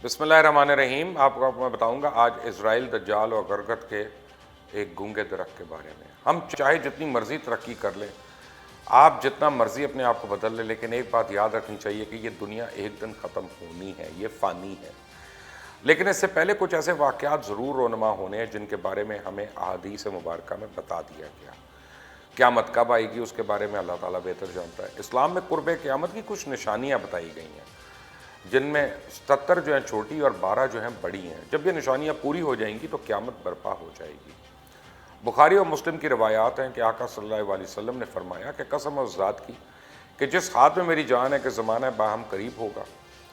بسم اللہ الرحمن الرحیم۔ آپ کو میں بتاؤں گا آج اسرائیل، دجال اور گرگت کے ایک گونگے درخت کے بارے میں۔ ہم چاہے جتنی مرضی ترقی کر لیں، آپ جتنا مرضی اپنے آپ کو بدل لیں، لیکن ایک بات یاد رکھنی چاہیے کہ یہ دنیا ایک دن ختم ہونی ہے، یہ فانی ہے۔ لیکن اس سے پہلے کچھ ایسے واقعات ضرور رونما ہونے ہیں جن کے بارے میں ہمیں احادیث مبارکہ میں بتا دیا گیا۔ قیامت کب آئے گی اس کے بارے میں اللہ تعالیٰ بہتر جانتا ہے۔ اسلام میں قرب قیامت کی کچھ نشانیاں بتائی گئی ہیں، جن میں 77 جو ہیں چھوٹی اور 12 جو ہیں بڑی ہیں۔ جب یہ نشانیاں پوری ہو جائیں گی تو قیامت برپا ہو جائے گی۔ بخاری اور مسلم کی روایات ہیں کہ آقا صلی اللہ علیہ وسلم نے فرمایا کہ قسم اس ذات کی کہ جس ہاتھ میں میری جان ہے کہ زمانہ باہم قریب ہوگا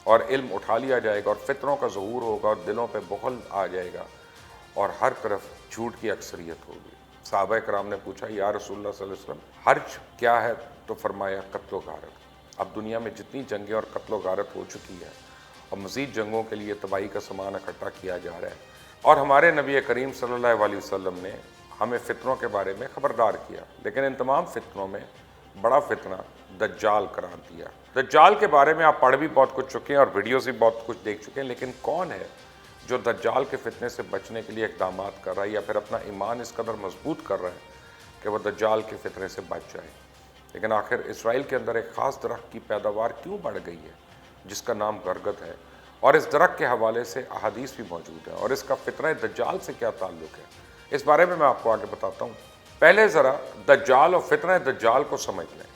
اور علم اٹھا لیا جائے گا اور فتنوں کا ظہور ہوگا اور دلوں پہ بخل آ جائے گا اور ہر طرف جھوٹ کی اکثریت ہوگی۔ صحابہ کرام نے پوچھا یا رسول اللہ صلی اللہ علیہ وسلم حرج کیا ہے؟ تو فرمایا قتل و غارت۔ اب دنیا میں جتنی جنگیں اور قتل و غارت ہو چکی ہے اور مزید جنگوں کے لیے تباہی کا سامان اکٹھا کیا جا رہا ہے، اور ہمارے نبی کریم صلی اللہ علیہ وسلم نے ہمیں فتنوں کے بارے میں خبردار کیا، لیکن ان تمام فتنوں میں بڑا فتنہ دجال قرار دیا۔ دجال کے بارے میں آپ پڑھ بھی بہت کچھ چکے ہیں اور ویڈیوز بھی بہت کچھ دیکھ چکے ہیں، لیکن کون ہے جو دجال کے فتنے سے بچنے کے لیے اقدامات کر رہا ہے یا پھر اپنا ایمان اس قدر مضبوط کر رہا ہے کہ وہ دجال کے فتنے سے بچ جائے؟ لیکن آخر اسرائیل کے اندر ایک خاص درخت کی پیداوار کیوں بڑھ گئی ہے جس کا نام گرگت ہے، اور اس درخت کے حوالے سے احادیث بھی موجود ہیں، اور اس کا فتنہ دجال سے کیا تعلق ہے، اس بارے میں آپ کو آگے بتاتا ہوں۔ پہلے ذرا دجال اور فتنہ دجال کو سمجھ لیں۔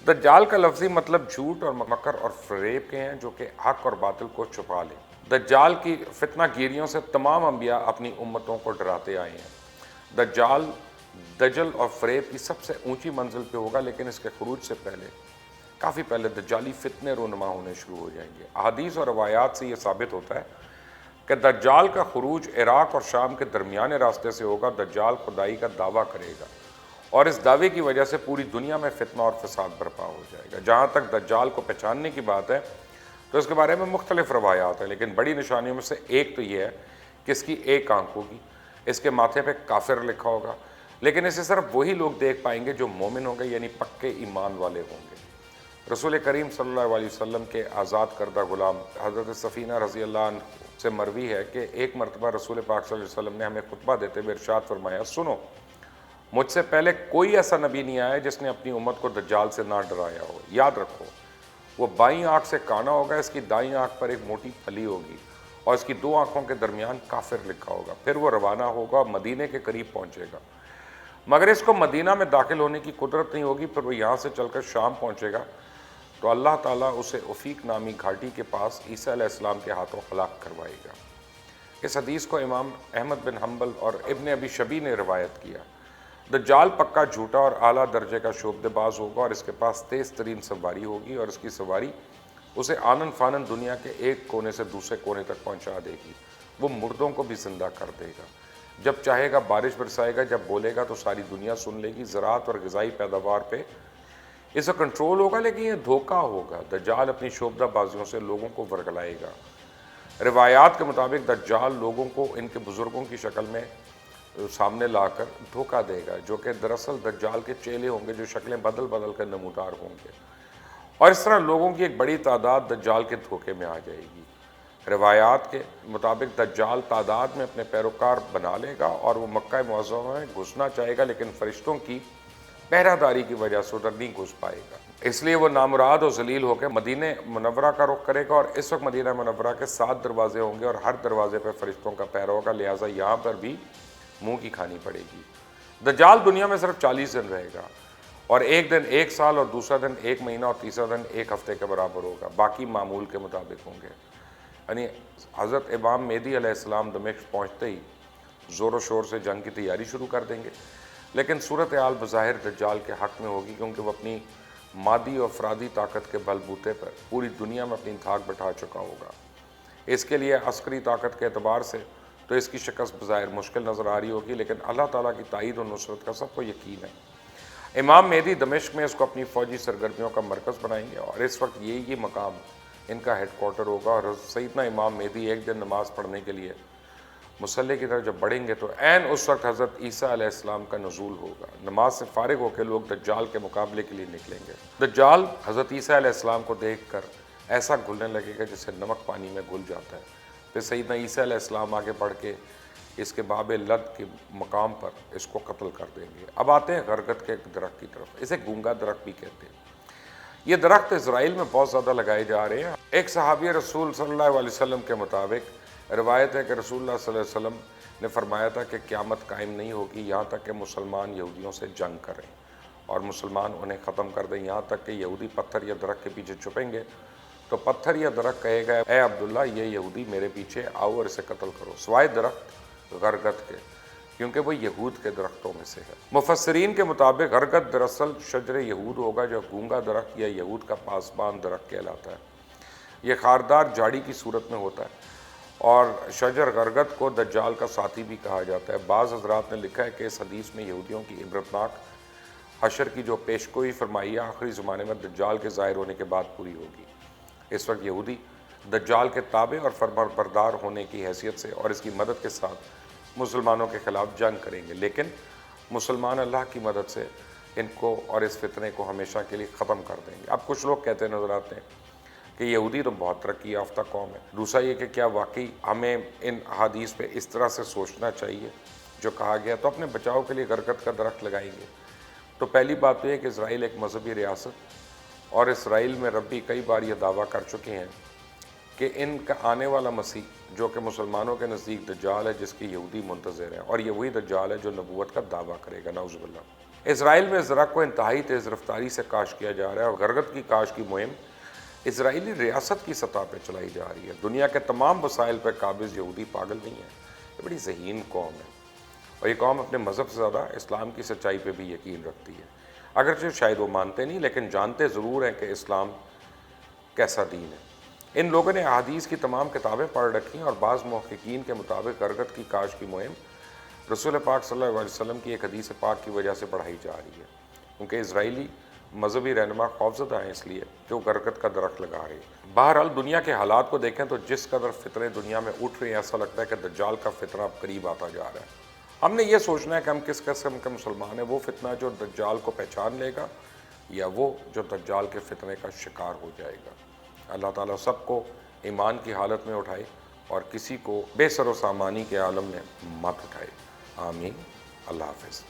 دجال کا لفظی مطلب جھوٹ اور مکر اور فریب کے ہیں جو کہ حق اور باطل کو چھپا لیں۔ دجال کی فتنہ گیریوں سے تمام انبیاء اپنی امتوں کو ڈراتے آئے ہیں۔ دجال دجل اور فریب کی سب سے اونچی منزل پہ ہوگا، لیکن اس کے خروج سے پہلے کافی پہلے دجالی فتنے رونما ہونے شروع ہو جائیں گے۔ احادیث اور روایات سے یہ ثابت ہوتا ہے کہ دجال کا خروج عراق اور شام کے درمیانے راستے سے ہوگا۔ دجال خدائی کا دعویٰ کرے گا اور اس دعوے کی وجہ سے پوری دنیا میں فتنہ اور فساد برپا ہو جائے گا۔ جہاں تک دجال کو پہچاننے کی بات ہے تو اس کے بارے میں مختلف روایات ہیں، لیکن بڑی نشانیوں میں سے ایک تو یہ ہے کہ اس کی ایک آنکھ ہوگی، اس کے ماتھے پہ کافر لکھا ہوگا، لیکن اسے صرف وہی لوگ دیکھ پائیں گے جو مومن ہوں گے، یعنی پکے ایمان والے ہوں گے۔ رسول کریم صلی اللہ علیہ وسلم کے آزاد کردہ غلام حضرت سفینہ رضی اللہ عنہ سے مروی ہے کہ ایک مرتبہ رسول پاک صلی اللہ علیہ وسلم نے ہمیں خطبہ دیتے ہوئے ارشاد فرمایا، سنو، مجھ سے پہلے کوئی ایسا نبی نہیں آیا جس نے اپنی امت کو دجال سے نہ ڈرایا ہو۔ یاد رکھو، وہ بائیں آنکھ سے کانا ہوگا، اس کی دائیں آنکھ پر ایک موٹی پھلی ہوگی اور اس کی دو آنکھوں کے درمیان کافر لکھا ہوگا۔ پھر وہ روانہ ہوگا اور مدینے کے قریب پہنچے گا، مگر اس کو مدینہ میں داخل ہونے کی قدرت نہیں ہوگی۔ پھر وہ یہاں سے چل کر شام پہنچے گا تو اللہ تعالیٰ اسے افیق نامی گھاٹی کے پاس عیسیٰ علیہ السلام کے ہاتھوں ہلاک کروائے گا۔ اس حدیث کو امام احمد بن حنبل اور ابن ابی شبی نے روایت کیا۔ دجال پکا جھوٹا اور اعلیٰ درجے کا شعبدے باز ہوگا اور اس کے پاس تیز ترین سواری ہوگی، اور اس کی سواری اسے آنن فانن دنیا کے ایک کونے سے دوسرے کونے تک پہنچا دے گی۔ وہ مردوں کو بھی زندہ کر دے گا، جب چاہے گا بارش برسائے گا، جب بولے گا تو ساری دنیا سن لے گی۔ زراعت اور غذائی پیداوار پہ اس کا کنٹرول ہوگا، لیکن یہ دھوکہ ہوگا۔ دجال اپنی شعبدہ بازیوں سے لوگوں کو ورگلائے گا۔ روایات کے مطابق دجال لوگوں کو ان کے بزرگوں کی شکل میں سامنے لا کر دھوکہ دے گا، جو کہ دراصل دجال کے چیلے ہوں گے، جو شکلیں بدل بدل کر نمودار ہوں گے، اور اس طرح لوگوں کی ایک بڑی تعداد دجال کے دھوکے میں آ جائے گی۔ روایات کے مطابق دجال تعداد میں اپنے پیروکار بنا لے گا اور وہ مکہ معظمہ میں گھسنا چاہے گا، لیکن فرشتوں کی پہرہ داری کی وجہ سے ادھر نہیں گھس پائے گا۔ اس لیے وہ نامراد و ذلیل ہو کے مدینہ منورہ کا رخ کرے گا، اور اس وقت مدینہ منورہ کے 7 دروازے ہوں گے اور ہر دروازے پہ فرشتوں کا پہرا ہوگا، لہٰذا یہاں پر بھی منہ کی کھانی پڑے گی۔ دجال دنیا میں صرف 40 دن رہے گا، اور ایک دن 1 سال، اور دوسرا دن 1 مہینہ، اور تیسرا دن 1 ہفتے کے برابر ہوگا، باقی معمول کے مطابق ہوں گے۔ یعنی حضرت امام مہدی علیہ السلام دمشق پہنچتے ہی زور و شور سے جنگ کی تیاری شروع کر دیں گے، لیکن صورتحال بظاہر دجال کے حق میں ہوگی، کیونکہ وہ اپنی مادی اور افرادی طاقت کے بل بوتے پر پوری دنیا میں اپنی دھاک بٹھا چکا ہوگا۔ اس کے لیے عسکری طاقت کے اعتبار سے تو اس کی شکست بظاہر مشکل نظر آ رہی ہوگی، لیکن اللہ تعالیٰ کی تائید اور نصرت کا سب کو یقین ہے۔ امام مہدی دمشق میں اس کو اپنی فوجی سرگرمیوں کا مرکز بنائیں گے، اور اس وقت یہ مقام ان کا ہیڈ کوارٹر ہوگا، اور سیدنا امام مہدی ایک دن نماز پڑھنے کے لیے مصلی کی طرف جب بڑھیں گے تو عین اس وقت حضرت عیسیٰ علیہ السلام کا نزول ہوگا۔ نماز سے فارغ ہو کے لوگ دجال کے مقابلے کے لیے نکلیں گے۔ دجال حضرت عیسیٰ علیہ السلام کو دیکھ کر ایسا گھلنے لگے گا جیسے نمک پانی میں گھل جاتا ہے، پھر سیدنا عیسیٰ علیہ السلام آگے بڑھ کے اس کے باب لد کے مقام پر اس کو قتل کر دیں گے۔ اب آتے ہیں غرگت کے ایک درخت کی طرف، اسے گونگا درخت بھی کہتے ہیں۔ یہ درخت اسرائیل میں بہت زیادہ لگائے جا رہے ہیں۔ ایک صحابی رسول صلی اللہ علیہ وسلم کے مطابق روایت ہے کہ رسول اللہ صلی اللہ علیہ وسلم نے فرمایا تھا کہ قیامت قائم نہیں ہوگی یہاں تک کہ مسلمان یہودیوں سے جنگ کریں اور مسلمان انہیں ختم کر دیں، یہاں تک کہ یہودی پتھر یا درخت کے پیچھے چھپیں گے تو پتھر یا درخت کہے گا اے عبداللہ یہ یہودی میرے پیچھے آؤ اور اسے قتل کرو، سوائے درخت غرگت کے، کیونکہ وہ یہود کے درختوں میں سے ہے۔ مفسرین کے مطابق غرگت دراصل شجر یہود ہوگا جو گونگا درخت یا یہود کا پاسبان درخت کہلاتا ہے۔ یہ خاردار جھاڑی کی صورت میں ہوتا ہے اور شجر غرگت کو دجال کا ساتھی بھی کہا جاتا ہے۔ بعض حضرات نے لکھا ہے کہ اس حدیث میں یہودیوں کی عبرتناک حشر کی جو پیشگوئی فرمائی ہے آخری زمانے میں دجال کے ظاہر ہونے کے بعد پوری ہوگی۔ اس وقت یہودی دجال کے تابع اور فرمانبردار ہونے کی حیثیت سے اور اس کی مدد کے ساتھ مسلمانوں کے خلاف جنگ کریں گے، لیکن مسلمان اللہ کی مدد سے ان کو اور اس فتنے کو ہمیشہ کے لیے ختم کر دیں گے۔ اب کچھ لوگ کہتے نظر آتے ہیں کہ یہودی تو بہت ترقی یافتہ قوم ہے۔ دوسرا یہ کہ کیا واقعی ہمیں ان احادیث پہ اس طرح سے سوچنا چاہیے جو کہا گیا تو اپنے بچاؤ کے لیے غرگت کا درخت لگائیں گے؟ تو پہلی بات تو یہ کہ اسرائیل ایک مذہبی ریاست اور اسرائیل میں ربی کئی بار یہ دعویٰ کر چکے ہیں کہ ان کا آنے والا مسیح جو کہ مسلمانوں کے نزدیک دجال ہے جس کی یہودی منتظر ہیں، اور یہ وہی دجال ہے جو نبوت کا دعویٰ کرے گا، نعوذ باللہ۔ اسرائیل میں اس درخت کو انتہائی تیز رفتاری سے کاشت کیا جا رہا ہے اور غرگت کی کاشت کی مہم اسرائیلی ریاست کی سطح پہ چلائی جا رہی ہے۔ دنیا کے تمام وسائل پہ قابض یہودی پاگل نہیں ہیں، یہ بڑی ذہین قوم ہے اور یہ قوم اپنے مذہب سے زیادہ اسلام کی سچائی پہ بھی یقین رکھتی ہے، اگرچہ شاید وہ مانتے نہیں لیکن جانتے ضرور ہیں کہ اسلام کیسا دین ہے۔ ان لوگوں نے احادیث کی تمام کتابیں پڑھ رکھی ہیں اور بعض محققین کے مطابق غرگت کی کاشت کی مہم رسول پاک صلی اللہ علیہ وسلم کی ایک حدیث پاک کی وجہ سے بڑھائی جا رہی ہے، کیونکہ اسرائیلی مذہبی رہنما خوفزدہ ہیں اس لیے کہ وہ غرگت کا درخت لگا رہے ہیں۔ بہرحال دنیا کے حالات کو دیکھیں تو جس قدر فتنے دنیا میں اٹھ رہے ہیں ایسا لگتا ہے کہ دجال کا فتنہ اب قریب آتا جا رہا ہے۔ ہم نے یہ سوچنا ہے کہ ہم کس قسم کے مسلمان ہیں، وہ فتنہ جو دجال کو پہچان لے گا یا وہ جو دجال کے فتنے کا شکار ہو جائے گا۔ اللہ تعالیٰ سب کو ایمان کی حالت میں اٹھائے اور کسی کو بے سر و سامانی کے عالم میں مت اٹھائے۔ آمین۔ اللہ حافظ۔